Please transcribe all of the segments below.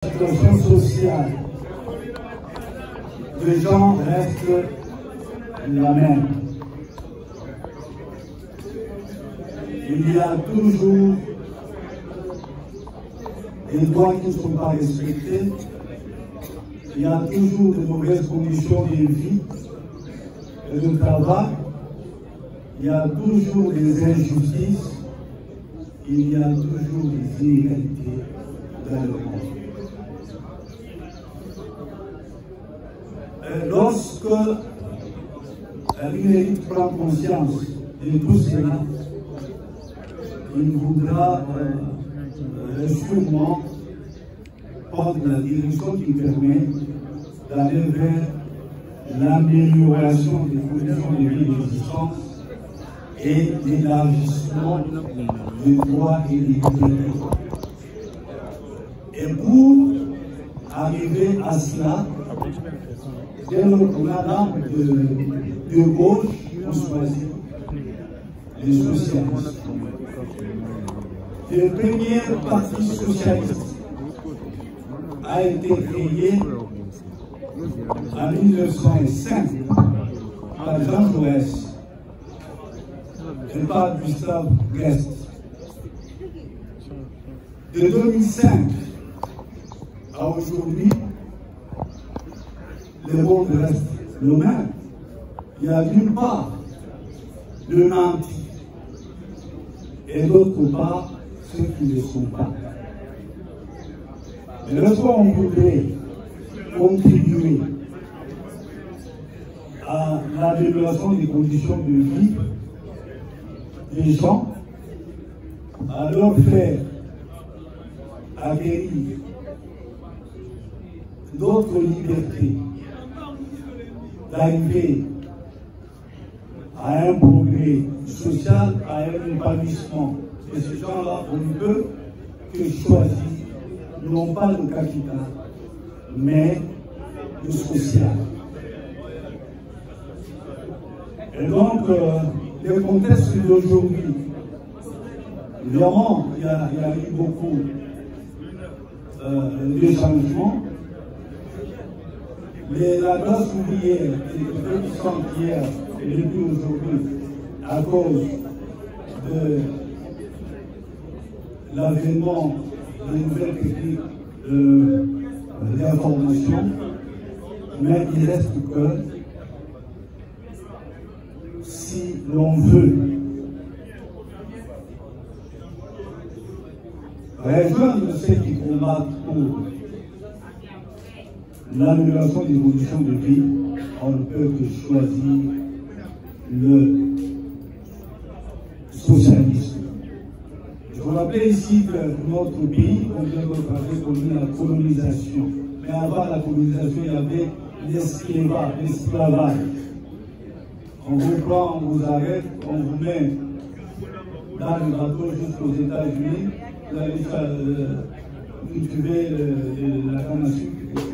La situation sociale des gens reste la même. Il y a toujours des droits qui ne sont pas respectés, il y a toujours de mauvaises conditions de vie et de travail, il y a toujours des injustices, il y a toujours des inégalités dans le monde. Lorsque l'Amérique prend conscience de tout cela, il voudra sûrement prendre la direction qui permet d'aller vers l'amélioration des conditions de vie existantes et l'élargissement des droits et des libertés. Et pour arriver à cela, dès lors qu'on a l'âme de gauche, on choisit les socialistes. Le premier parti socialiste a été créé en 1905 par Jean Jaurès et par Gustave Guest. De 2005 à aujourd'hui, le monde reste le même. Il y a d'une part le nanti et d'autre part ceux qui ne sont pas. Et lorsqu'on voudrait contribuer à l'amélioration des conditions de vie des gens, à leur faire acquérir d'autres libertés, d'arriver à un progrès social, à un épanouissement. Et ces gens-là, on ne peut que choisir, non pas le capital, mais le social. Et donc, le contexte d'aujourd'hui, évidemment, il y a eu beaucoup de changements, mais la classe ouvrière qui était puissante hier et depuis aujourd'hui à cause de l'avènement de nouvelles techniques d'information, mais il reste que si l'on veut rejoindre ceux qui combattent pour l'amélioration des conditions de vie, on ne peut que choisir le socialisme. Je vous rappelle ici que notre pays, comme d'autres avait connu la colonisation. Mais avant la colonisation, il y avait l'esclavage. On vous prend, on vous arrête, on vous met dans le bateau jusqu'aux États-Unis, vous allez cultiver la canne à sucre, etc.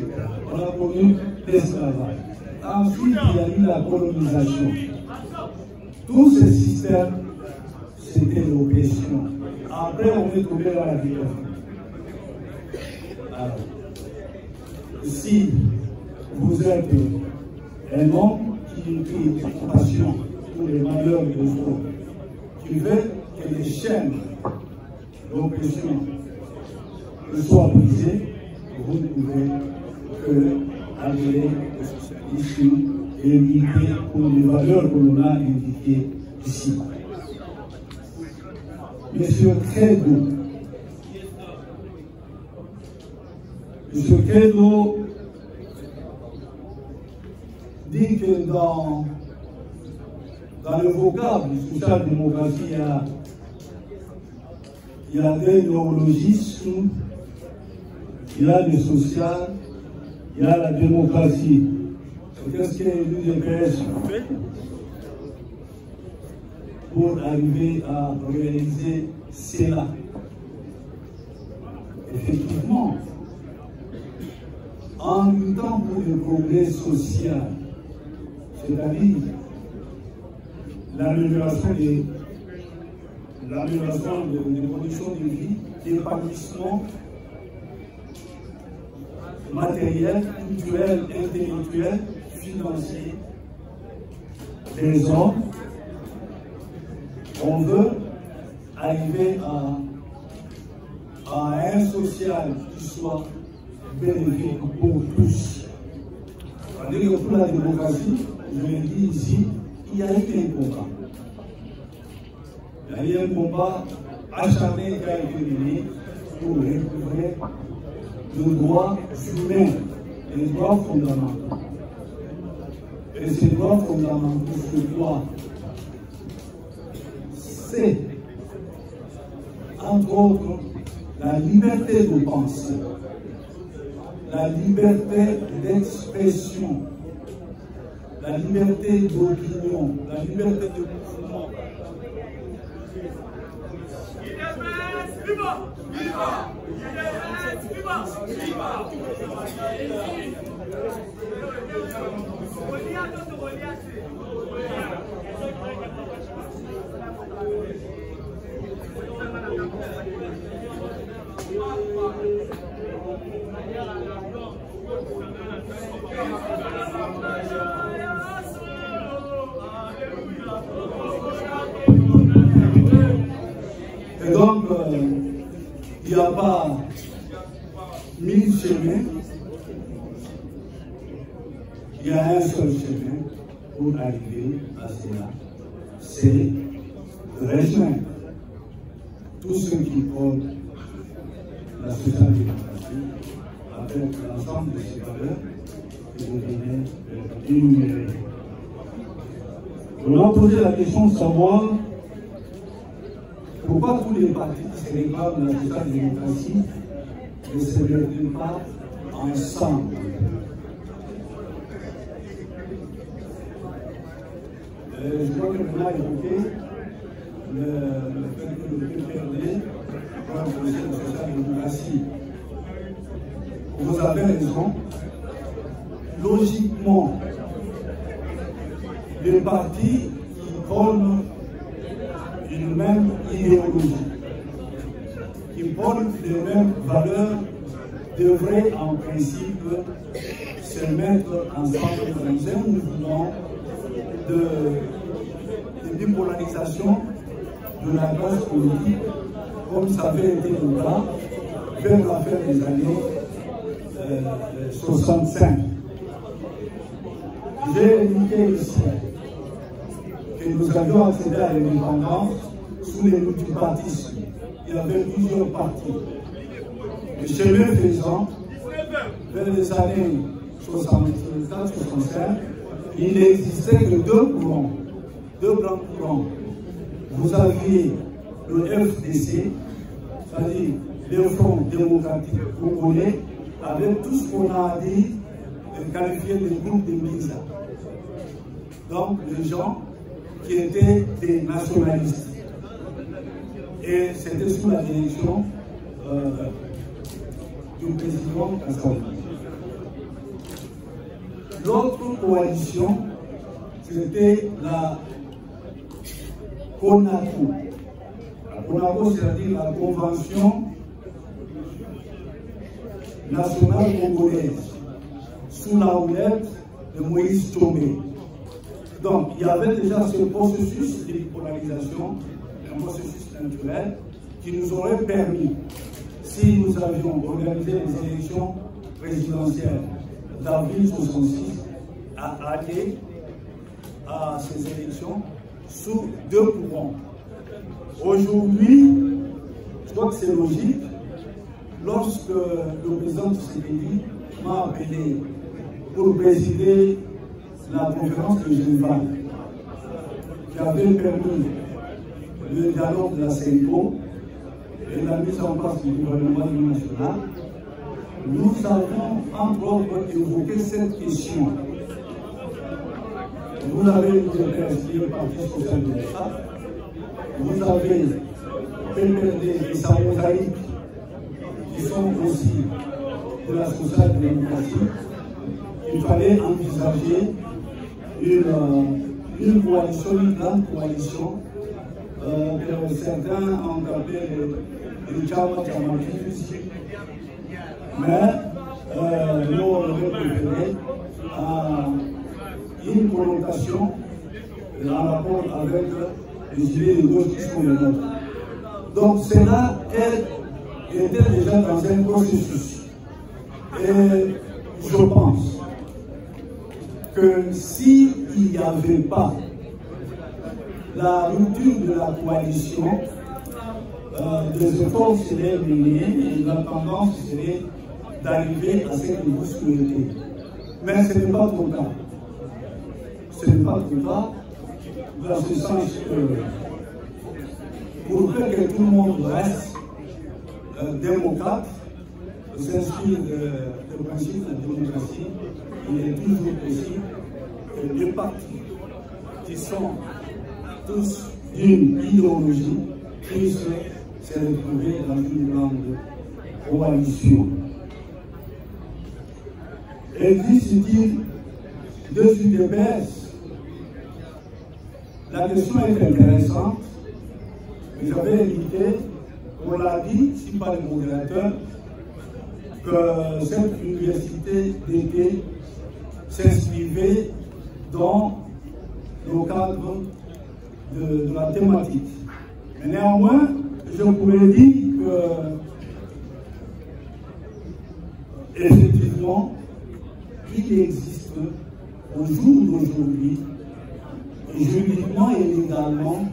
On a connu l'esclavage. Ensuite, il y a eu la colonisation. Tous ces systèmes, c'était l'oppression. Après, on est tombé dans la dictature. Alors, si vous êtes un homme qui est compassion pour les malheurs de l'autre, qui veut que les chaînes d'oppression soient brisées, vous ne pouvez que aller ici et lutter pour les valeurs que l'on a indiquées ici. Monsieur Credo dit que dans le vocable de social-démocratie, il y a des néologismes, il y a le social, il y a la démocratie. Qu'est-ce que l'UDPS fait pour arriver à réaliser cela? Effectivement, en luttant pour le progrès social, c'est-à-dire l'amélioration des conditions de vie, l'épanouissement matériel, culturel, intellectuel, financier des hommes. On veut arriver à un social qui soit bénéfique pour tous. C'est-à-dire que pour la démocratie, je l'ai dit ici, il y a eu un combat. Il y a eu un combat acharné qui a été mené pour récupérer les droits humains, les droits fondamentaux. Et ces droits fondamentaux se doivent, c'est, entre autres, la liberté de penser, la liberté d'expression, la liberté d'opinion, la liberté de mouvement. Viva! Viva! Viva! Et donc, il n'y a pas 1000 chemins, il y a un seul chemin pour arriver à cela, c'est de rejoindre tous ceux qui prônent la social-démocratie avec l'ensemble de ces valeurs que je venais d'énumérer. On va poser la question de savoir pourquoi tous les partis qui se réclament de la social-démocratie ne se mettent pas ensemble. Je crois que vous l'avez évoqué, le fait que le PPRD, comme le de la social-démocratie, vous avez raison. Logiquement, les partis qui prônent une même idéologie, qui prônent les mêmes valeurs, devraient en principe se mettre ensemble dans un mouvement de bipolarisation de la classe politique, comme ça avait été le cas vers la fin des années 65. J'ai indiqué ici que nous avions accédé à l'indépendance sous les multipartismes. Il y avait plusieurs partis. Le chemin faisant, vers les années 64-65, il n'existait que deux courants, deux grands courants. Vous aviez le FDC, c'est-à-dire le Front démocratique congolais, avec tout ce qu'on a dit, qualifié de groupe de Minza. Donc, les gens qui étaient des nationalistes. Et c'était sous la direction du président Kassam. L'autre coalition, c'était la CONACO. La CONACO, c'est-à-dire la Convention nationale congolaise, sous la houlette de Moïse Tchomé. Donc, il y avait déjà ce processus de polarisation, un processus naturel, qui nous aurait permis, si nous avions organisé les élections présidentielles d'avril 66, à aller à ces élections sous deux courants. Aujourd'hui, je crois que c'est logique, lorsque le président Tshisekedi m'a appelé pour présider la conférence de Genève, qui avait permis le dialogue de la CENCO et la mise en place du gouvernement national, nous avons entre autres évoqué cette question. Vous avez le Parti social-démocrate, vous avez PPRD et sa mosaïque qui sont aussi de la social-démocratie. Il fallait envisager une coalition, une grande coalition que certains ont appelé le Tchama Tchamaki. Mais nos préférés a une connotation en rapport avec les idées de gauche qui sont les nôtres. Donc c'est là qu'elle était déjà dans un processus. Et je pense que s'il n'y avait pas la rupture de la coalition, des efforts seraient menés et la tendance serait d'arriver à ce que vous souhaitez. Mais ce n'est pas trop tard. Ce n'est pas trop tard, dans ce sens que pour que tout le monde reste démocrate, s'inspire du principe de la démocratie, il est toujours possible que les partis qui sont tous d'une idéologie puissent se retrouver dans une grande coalition. Existe-t-il deux UDPS? La question est intéressante. J'avais évité, on l'a dit, si pas le modérateur, que cette université d'été s'inscrivait dans le cadre de la thématique. Mais néanmoins, je pourrais dire que, effectivement, il existe au jour d'aujourd'hui, juridiquement et légalement,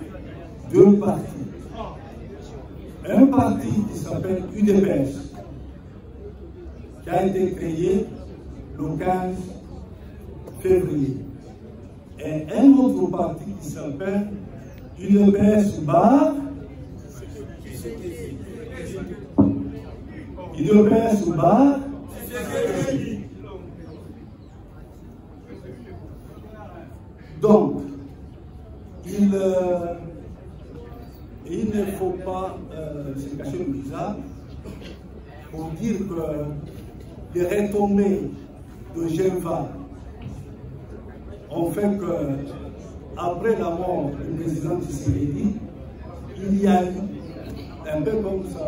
deux partis. Un parti qui s'appelle UDPS, qui a été créé le 15 février. Et un autre parti qui s'appelle UDPS Bar, UDPS Bar, donc, il ne faut pas se cacher le visage pour dire que les retombées de Genva ont fait que, après la mort du président Tshisekedi, il y a eu, un peu comme ça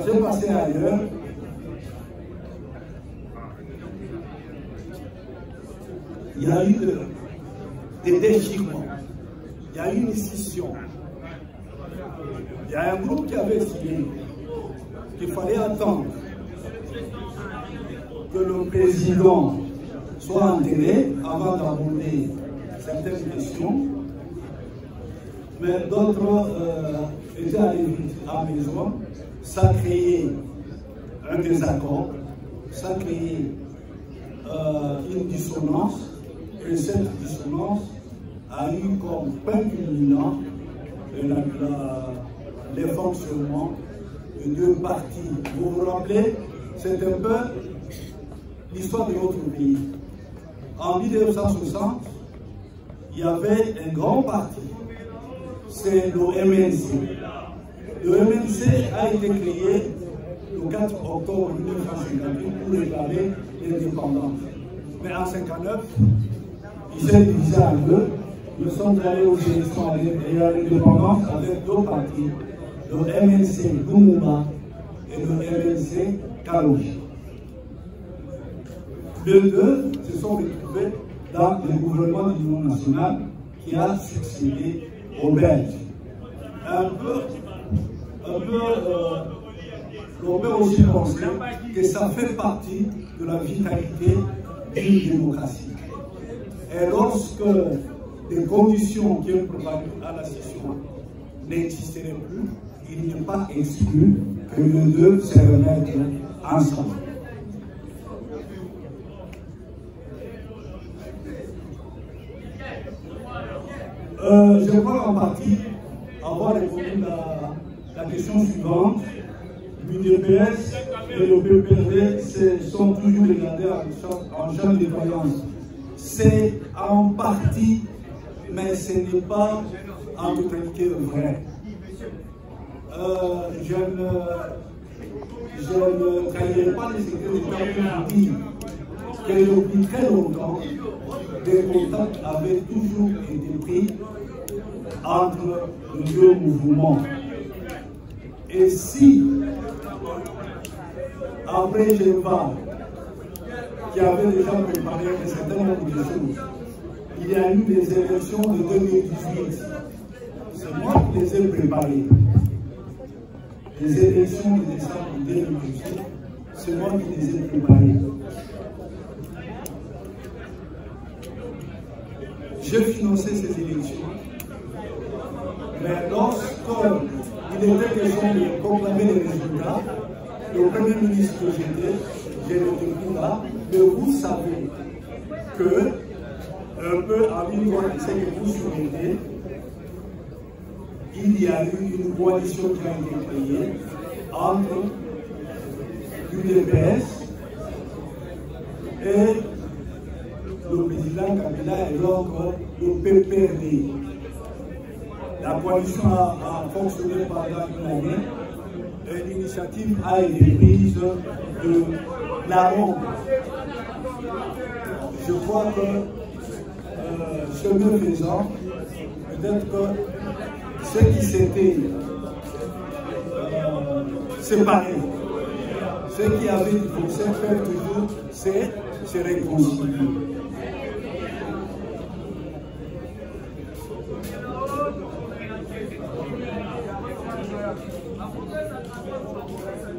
s'est passé ailleurs, il y a eu des déchirements, il y a eu une scission. Il y a un groupe qui avait signé qu'il fallait attendre que le président soit enterré avant d'aborder certaines questions, mais d'autres étaient allés vite à maison. Ça a créé un désaccord, ça a créé une dissonance, et cette dissonance a eu comme point culminant les fonctionnements de deux partis. Vous vous rappelez, c'est un peu l'histoire de notre pays. En 1960, il y avait un grand parti, c'est le MNC. Le MNC a été créé le 4 octobre 1958 pour réclamer l'indépendance. Mais en 1959, il s'est divisé en deux. Nous sommes allés aux élections et à l'indépendance avec deux partis, le MNC Lumumba et le MNC Kalouchi. Les deux se sont retrouvés dans le gouvernement de l'Union nationale qui a succédé aux Belges. On peut aussi penser que ça fait partie de la vitalité d'une démocratie. Et lorsque les conditions qui ont prévalu à la scission n'existeraient plus, il n'est pas exclu que les deux se remettent ensemble. Je crois en partie avoir répondu à la question suivante. L'UDPS et le PPRD sont toujours regardés en champ de croyance. C'est en partie, mais ce n'est pas en totalité vrai. Je ne trahirai pas les secrets d'État pour dire que depuis très longtemps, des contacts avaient toujours été pris entre les deux mouvements. Et si, après Geneva, qui avait déjà préparé un certain nombre de choses, il y a eu des élections de 2018. C'est moi qui les ai préparées. Les élections de décembre 2018, c'est moi qui les ai préparées. J'ai financé ces élections. Mais lorsqu'il était question de proclamer les résultats, le premier ministre que j'étais, j'ai été là, mais vous savez que, un peu à l'univers de ce que vous souhaitez, il y a eu une coalition qui a été créée entre l'UDPS et le président Kabila et donc le PPRD. La coalition a fonctionné pendant une année et l'initiative a été prise de la ronde. Je crois que chemin faisant, peut-être que ceux qui s'étaient séparés, ceux qui avaient divorcé peuvent toujours se réconcilier.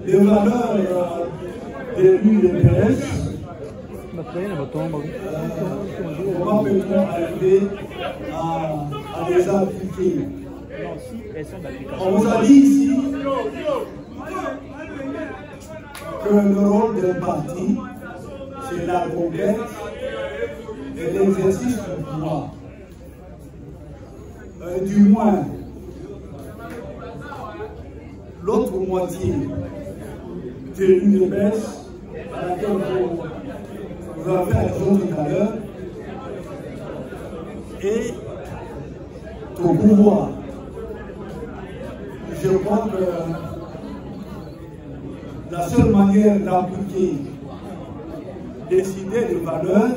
Les valeurs de l'UDPS, comment peut-on arriver à les appliquer? On vous a dit ici que le rôle d'un parti, c'est la conquête et l'exercice du pouvoir. Du moins, l'autre moitié de l'UDPS, à laquelle vous avez fait allusion tout à l'heure, et au pouvoir. Je crois que la seule manière d'appliquer des idées, des valeurs,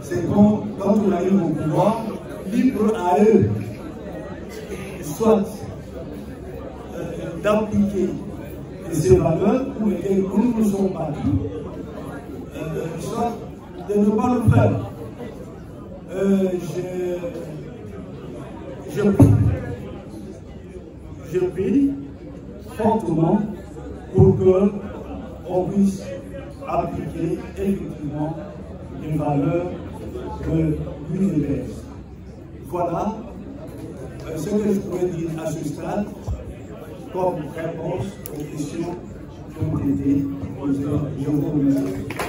c'est quand on arrive au pouvoir, libre à eux, soit d'appliquer ces valeurs pour lesquelles nous nous sommes battus, soit de ne pas le faire. Je prie fortement pour qu'on puisse appliquer effectivement les valeurs de l'UDPS. Voilà ce que je pourrais dire à ce stade comme réponse aux questions qui ont été posées. Je vous remercie.